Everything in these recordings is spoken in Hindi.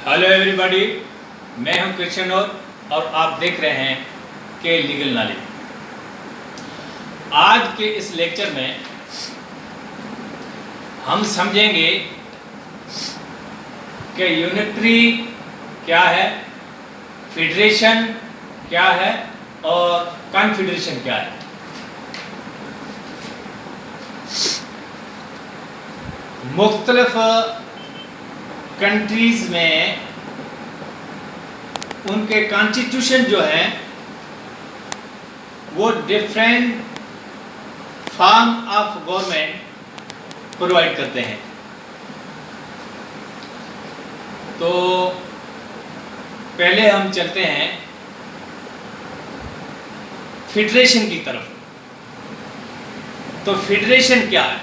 हेलो एवरीबॉडी, मैं हूं कृष्ण और आप देख रहे हैं के लीगल नॉलेज। आज के इस लेक्चर में हम समझेंगे कि यूनिटरी क्या है, फेडरेशन क्या है और कॉन्फेडरेशन क्या है। मुख्तलिफ कंट्रीज़ में उनके कॉन्स्टिट्यूशन जो हैं वो different form of government provide करते हैं। तो पहले हम चलते हैं फेडरेशन की तरफ। तो फेडरेशन क्या है,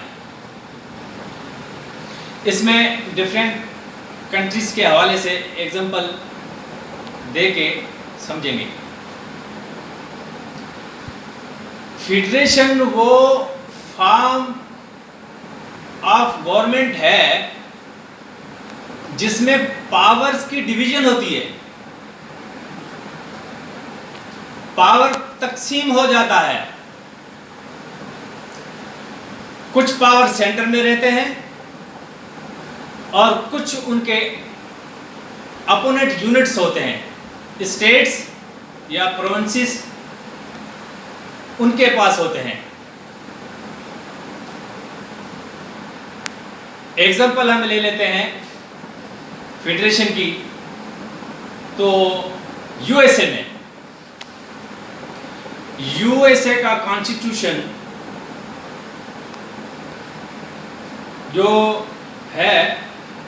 इसमें डिफरेंट कंट्रीज के हवाले से एग्जांपल दे के समझेंगे। फेडरेशन वो फॉर्म ऑफ गवर्नमेंट है जिसमें पावर्स की डिवीजन होती है, पावर तकसीम हो जाता है। कुछ पावर सेंटर में रहते हैं और कुछ उनके अपोनेंट यूनिट्स होते हैं, स्टेट्स या प्रोविंसेस उनके पास होते हैं। एग्जांपल हम ले लेते हैं फेडरेशन की। तो यूएसए का कॉन्स्टिट्यूशन जो है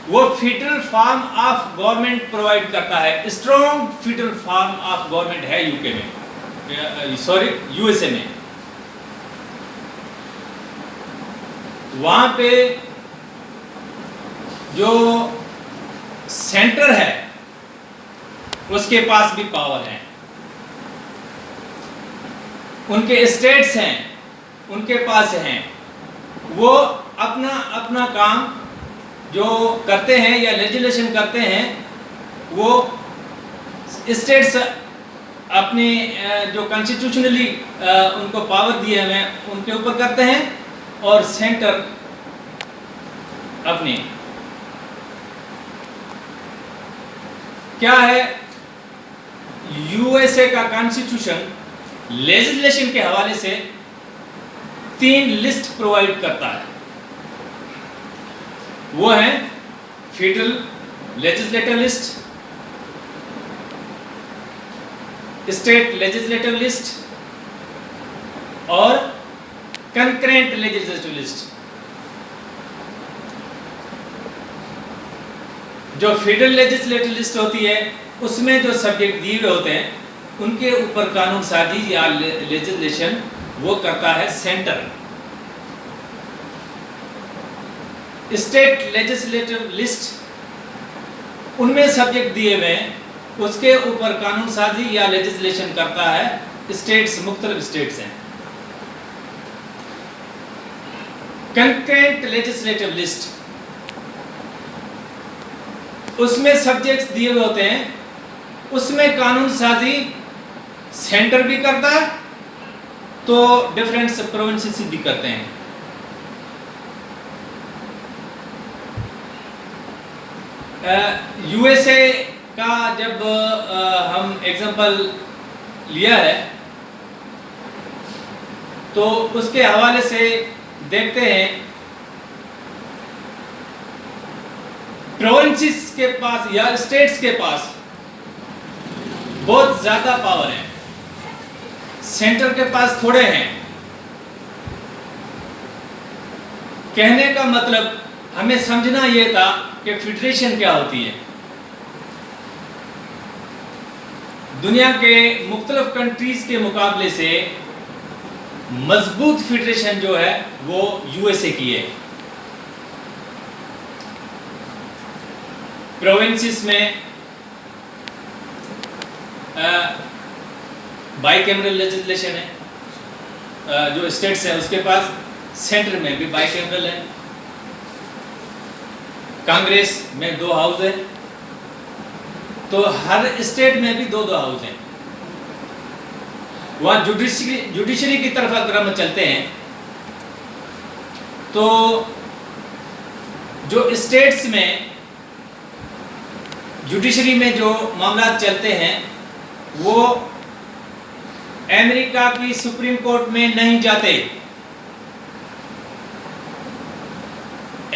वो federal form of government provide करता है। Strong federal form of government है यूएसए में। वहां पे जो सेंटर है उसके पास भी पावर है, उनके स्टेट्स हैं उनके पास हैं, वो अपना अपना काम जो करते हैं या लेजिस्लेशन करते हैं वो स्टेट्स अपने जो कॉन्स्टिट्यूशनली उनको पावर दिए हैं उनके ऊपर करते हैं और सेंटर अपने। क्या है, यूएसए का कॉन्स्टिट्यूशन लेजिस्लेशन के हवाले से 3 लिस्ट प्रोवाइड करता है। वो है federal legislative list, state legislative list और कंकरेंट लेजिस्लेटिव लिस्ट। जो फेडरल लेजिस्लेटिव लिस्ट होती है उसमें जो सब्जेक्ट दिए हुए होते हैं उनके ऊपर कानून साजी या लेजिस्लेशन वो करता है सेंटर। स्टेट लेजिस्लेटिव लिस्ट उनमें सब्जेक्ट दिए हुए उसके ऊपर कानून साजी या लेजिस्लेशन करता है स्टेट्स, मुख्तलिफ स्टेट्स हैं। कंकरेंट लेजिस्लेटिव लिस्ट उसमें सब्जेक्ट्स दिए हुए होते हैं, उसमें कानून साजी सेंटर भी करता है तो डिफरेंट प्रोविंसेस भी करते हैं। यूएसए का जब हम एग्जांपल लिया है तो उसके हवाले से देखते हैं प्रोविंसेस के पास या स्टेट्स के पास बहुत ज्यादा पावर है, सेंटर के पास थोड़े हैं। कहने का मतलब हमें समझना यह था कि फेडरेशन क्या होती है। दुनिया के मुख्तलिफ कंट्रीज के मुकाबले से मजबूत फेडरेशन जो है वो यूएसए की है। प्रोविंसेस में बाइकैमरल लेजिस्लेशन है, जो स्टेट्स है उसके पास, सेंटर में भी बाइकैमरल है, कांग्रेस में 2 हाउस है, तो हर स्टेट में भी दो दो हाउस हैं। वहाँ जुडिशरी की तरफ अगर हम चलते हैं तो जो स्टेट्स में जुडिशरी में जो मामला चलते हैं वो अमेरिका की सुप्रीम कोर्ट में नहीं जाते।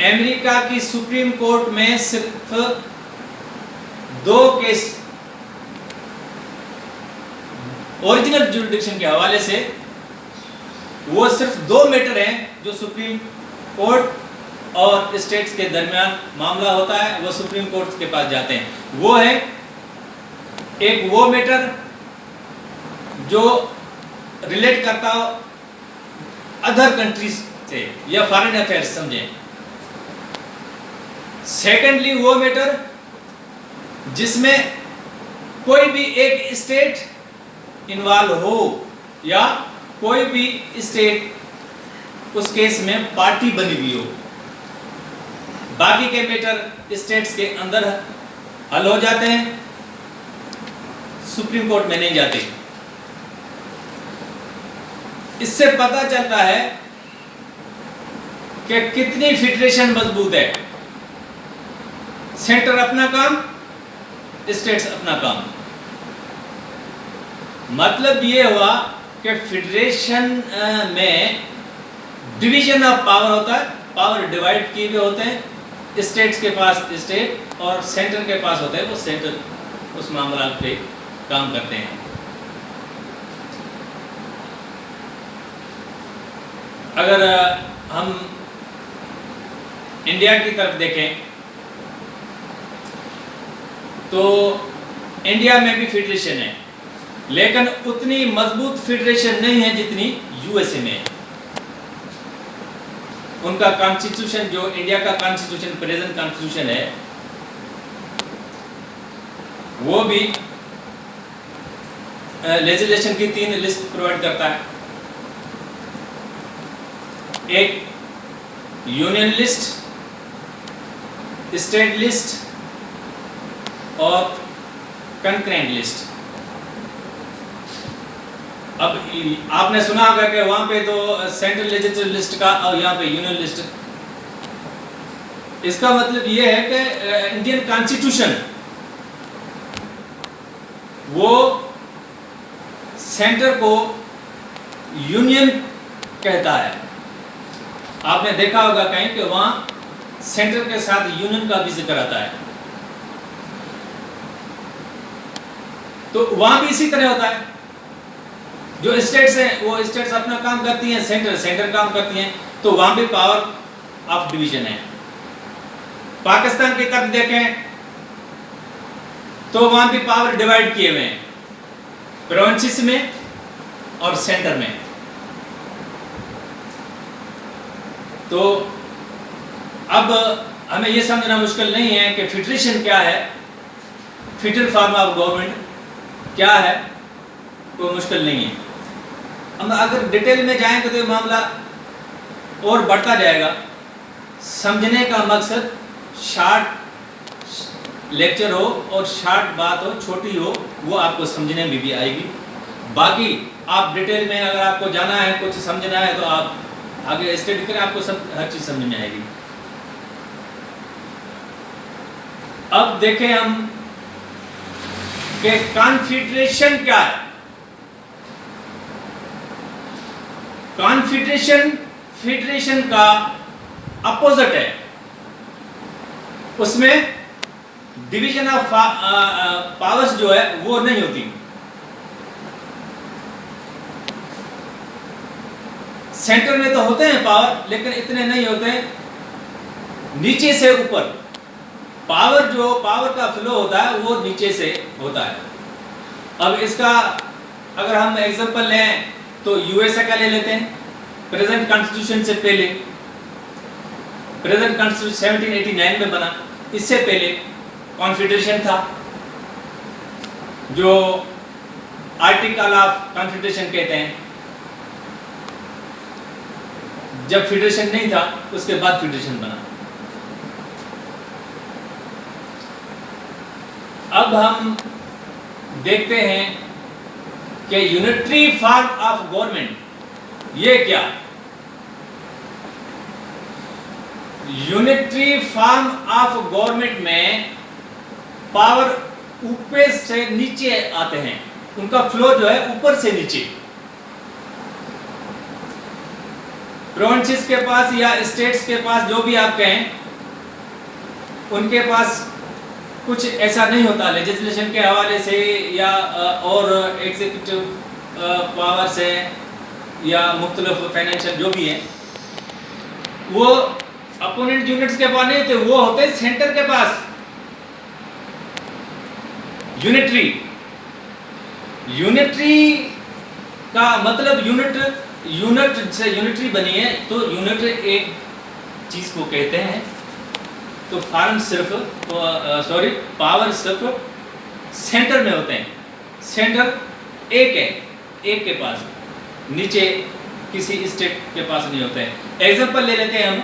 अमेरिका की सुप्रीम कोर्ट में सिर्फ दो केस ओरिजिनल जुरिडिक्शन के हवाले से, वो सिर्फ दो मैटर हैं जो सुप्रीम कोर्ट और स्टेट्स के दरमियान मामला होता है, वो सुप्रीम कोर्ट के पास जाते हैं। वो है एक वो मैटर जो रिलेट करता हो अदर कंट्रीज से या फॉरेन अफेयर्स समझें। सेकेंडली वो मैटर जिसमें कोई भी एक स्टेट इन्वॉल्व हो या कोई भी स्टेट उस केस में पार्टी बनी हुई हो। बाकी के मैटर स्टेट्स के अंदर हल हो जाते हैं, सुप्रीम कोर्ट में नहीं जाते। इससे पता चलता है कि कितनी फेडरेशन मजबूत है। सेंटर अपना काम, स्टेट्स अपना काम। मतलब ये हुआ कि फेडरेशन में डिवीजन ऑफ पावर होता है, पावर डिवाइड किए हुए होते हैं। स्टेट्स के पास स्टेट और सेंटर के पास होते हैं, वो सेंटर उस मामला पे काम करते हैं। अगर हम इंडिया की तरफ देखें तो इंडिया में भी फेडरेशन है, लेकिन उतनी मजबूत फेडरेशन नहीं है जितनी यूएसए में है। उनका कॉन्स्टिट्यूशन, जो इंडिया का कॉन्स्टिट्यूशन प्रेजेंट कॉन्स्टिट्यूशन है, वो भी लेजिस्लेशन की 3 लिस्ट प्रोवाइड करता है। एक यूनियन लिस्ट, स्टेट लिस्ट और कंकरेंट लिस्ट। अब आपने सुना होगा कि वहां पे तो सेंट्रल लेजिस्लेटिव लिस्ट का और यहाँ पे यूनियन लिस्ट। इसका मतलब ये है कि इंडियन कॉन्स्टिट्यूशन वो सेंटर को यूनियन कहता है। आपने देखा होगा कहीं कि वहां सेंटर के साथ यूनियन का भी जिक्र आता है। तो वहां भी इसी तरह होता है। जो स्टेट्स हैं वो स्टेट्स अपना काम करती हैं, सेंटर काम करती हैं, तो वहां भी पावर ऑफ डिवीजन है। पाकिस्तान की तरफ देखें तो वहां भी पावर डिवाइड किए हुए हैं, प्रोविंसेस में और सेंटर में। तो अब हमें यह समझना मुश्किल नहीं है कि फेडरेशन क्या है, फेडरल फॉर्म ऑफ गवर्नमेंट क्या है, कोई मुश्किल नहीं है। हम अगर डिटेल में जाएंगे तो ये मामला और बढ़ता जाएगा। समझने का मकसद शॉर्ट लेक्चर हो और शॉर्ट बात हो, छोटी हो, वो आपको समझने में भी आएगी। बाकी आप डिटेल में अगर आपको जाना है, कुछ समझना है, तो आप आगे स्टडी करें, आपको सब हर चीज समझ में आएगी। अब देखें हम कि कॉन्फेडरेशन क्या है। कॉन्फेडरेशन फेडरेशन का अपोजिट है। उसमें डिवीजन ऑफ पावर्स जो है वो नहीं होती। सेंटर में तो होते हैं पावर, लेकिन इतने नहीं होते हैं। नीचे से ऊपर पावर का फ्लो होता है वो नीचे से होता है। अब इसका अगर हम एग्जांपल लें तो यूएसए का ले लेते हैं। प्रेजेंट कॉन्स्टिट्यूशन से पहले, प्रेजेंट कॉन्स्टिट्यूशन 1789 में बना, इससे पहले कॉन्फेडरेशन था, जो आर्टिकल ऑफ कॉन्फेडरेशन कहते हैं। जब फेडरेशन नहीं था उसके बाद फेडरेशन बना। अब हम देखते हैं कि यूनिटरी फॉर्म ऑफ गवर्नमेंट ये क्या? यूनिटरी फॉर्म ऑफ गवर्नमेंट में पावर ऊपर से नीचे आते हैं, उनका फ्लो जो है ऊपर से नीचे। प्रोविंसेस के पास या स्टेट्स के पास, जो भी आप कहें, उनके पास कुछ ऐसा नहीं होता लेजिस्लेशन के हवाले से या और एग्जीक्यूटिव पावर से या मुख्तलिफ फाइनेंशियल जो भी है, वो अपोनेंट यूनिट्स के पास नहीं होते, वो होते सेंटर के पास। यूनिटरी का मतलब यूनिट से यूनिटरी बनी है, तो यूनिट एक चीज को कहते हैं। तो पावर सिर्फ सेंटर में होते हैं। सेंटर एक है, एक के पास, नीचे किसी स्टेट के पास नहीं होते हैं। एग्जांपल ले लेते हैं हम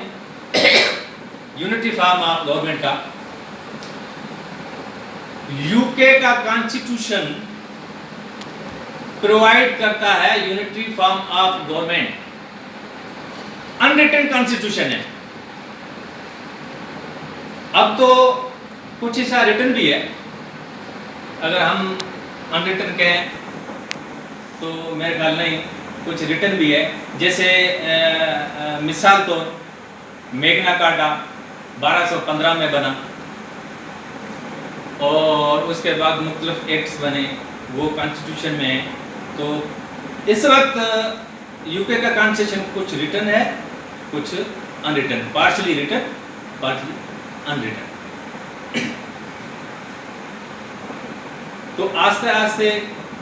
यूनिटरी फॉर्म ऑफ गवर्नमेंट का। यूके का कॉन्स्टिट्यूशन प्रोवाइड करता है unitary form of government. Unwritten constitution है। अब तो कुछ हिस्सा रिटन भी है। अगर हम अनरिटन कहें तो मेरे ख्याल नहीं, कुछ रिटन भी है। जैसे मिसाल तो मेग्ना कार्टा 1215 में बना, और उसके बाद मुख्तलिफ एक्ट्स बने, वो कॉन्स्टिट्यूशन में है। तो इस वक्त यूके का कॉन्स्टिट्यूशन कुछ रिटन है, कुछ unwritten, partially written, partially unwritten. तो आस्ते आस्ते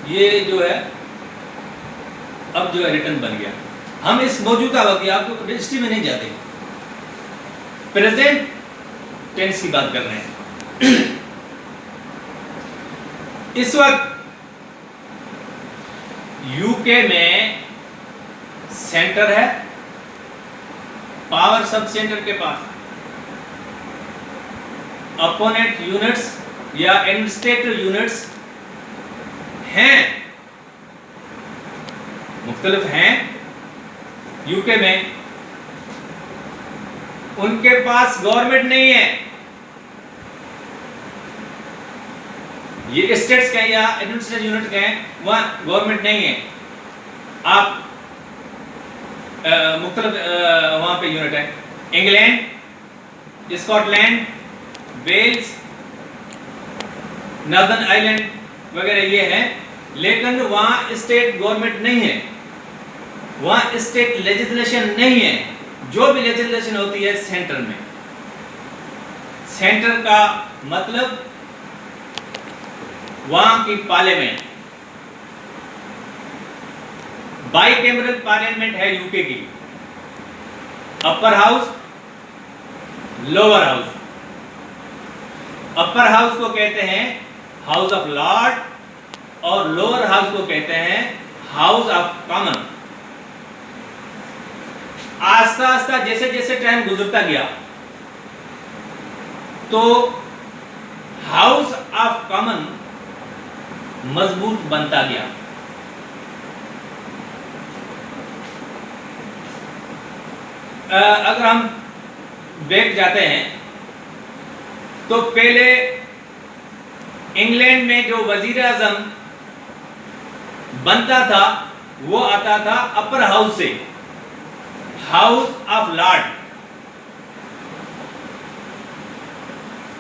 ये जो है अब जो है रिटन बन गया। हम इस मौजूदा वक्त, आपको हिस्ट्री में नहीं जाते, प्रेजेंट टेंस की बात कर रहे हैं। इस वक्त यूके में सेंटर है, पावर सब सेंटर के पास। अपोनेंट यूनिट्स या एडमिनिस्ट्रेटिव यूनिट्स हैं, मुख्तलिफ हैं यूके में। उनके पास गवर्नमेंट नहीं है। ये स्टेट्स के या एडमिनिस्ट्रेटिव यूनिट के हैं, वहां गवर्नमेंट नहीं है। आप मुख्तलिफ वहां पे यूनिट है। England, Scotland, Wales, Northern Island वगैरह ये हैं, लेकिन वहां स्टेट गवर्नमेंट नहीं है, वहां स्टेट लेजिस्लेशन नहीं है। जो भी लेजिस्लेशन होती है सेंटर में। सेंटर का मतलब वहां की पार्लियामेंट, बाइकैमरल पार्लियामेंट है यूके की। Upper house, lower house. Upper house को कहते हैं हाउस ऑफ लॉर्ड, और लोअर हाउस को कहते हैं हाउस ऑफ कॉमन। आस्ता आस्ता जैसे जैसे टाइम गुजरता गया, तो हाउस ऑफ कॉमन मजबूत बनता गया। अगर हम बैक जाते हैं तो पहले इंग्लैंड में जो वजीर आजम बनता था वो आता था अपर हाउस से, house of Lord.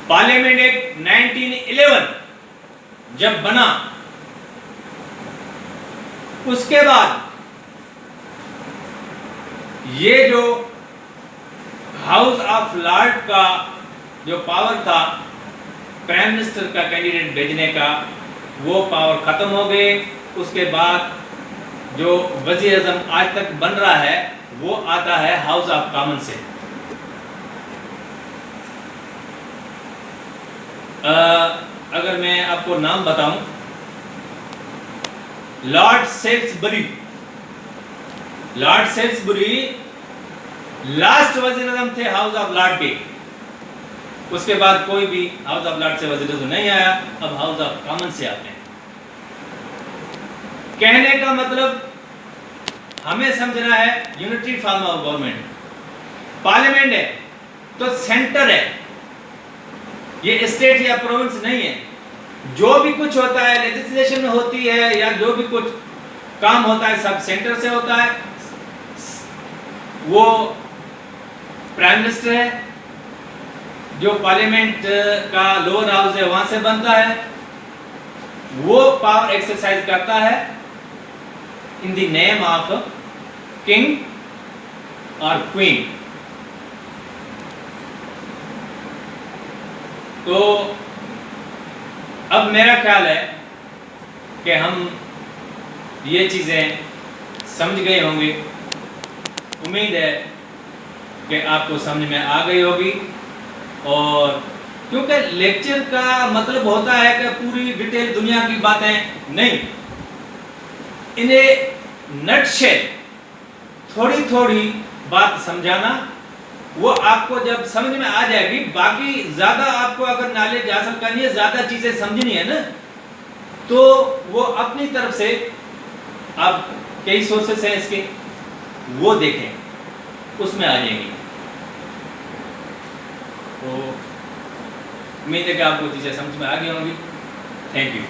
Parliament act 1911 जब बना, उसके बाद ये जो हाउस ऑफ लॉर्ड का जो पावर था प्राइम मिनिस्टर का कैंडिडेट भेजने का, वो पावर खत्म हो गए। उसके बाद जो वजीर आज़म आज तक बन रहा है वो आता है हाउस ऑफ कॉमन से। अगर मैं आपको नाम बताऊं, लॉर्ड सेल्सबरी। लॉर्ड सेल्सबरी लास्ट वजीर आज़म थे हाउस ऑफ लॉर्ड के। उसके बाद कोई भी हाउस ऑफ लॉर्ड से वज़ीर अज़म नहीं आया, अब हाउस ऑफ कॉमन से आते हैं। कहने का मतलब हमें समझना है unitary form of government. Parliament है तो सेंटर है, ये स्टेट या प्रोविंस नहीं है। जो भी कुछ होता है लेजिस्लेशन में होती है या जो भी कुछ काम होता है सब सेंटर से होता है। वो प्राइम मिनिस्टर है, जो पार्लियामेंट का लोअर हाउस है वहां से बनता है, वो पावर एक्सरसाइज करता है in the name of king और क्वीन। तो अब मेरा ख्याल है कि हम ये चीज़ें समझ गए होंगे। उम्मीद है कि आपको समझ में आ गई होगी। और क्योंकि लेक्चर का मतलब होता है कि पूरी डिटेल दुनिया की बातें नहीं, इन्हें नटशेल थोड़ी थोड़ी बात समझाना, वो आपको जब समझ में आ जाएगी। बाकी ज़्यादा आपको अगर नॉलेज हासिल करनी है, ज़्यादा चीज़ें समझनी है ना, तो वो अपनी तरफ से आप कई सोर्सेस हैं इसके, वो देखें, उसमें आ जाएंगी। तो उम्मीद है कि आपको चीज़ें समझ में आ गई होंगी। Thank you.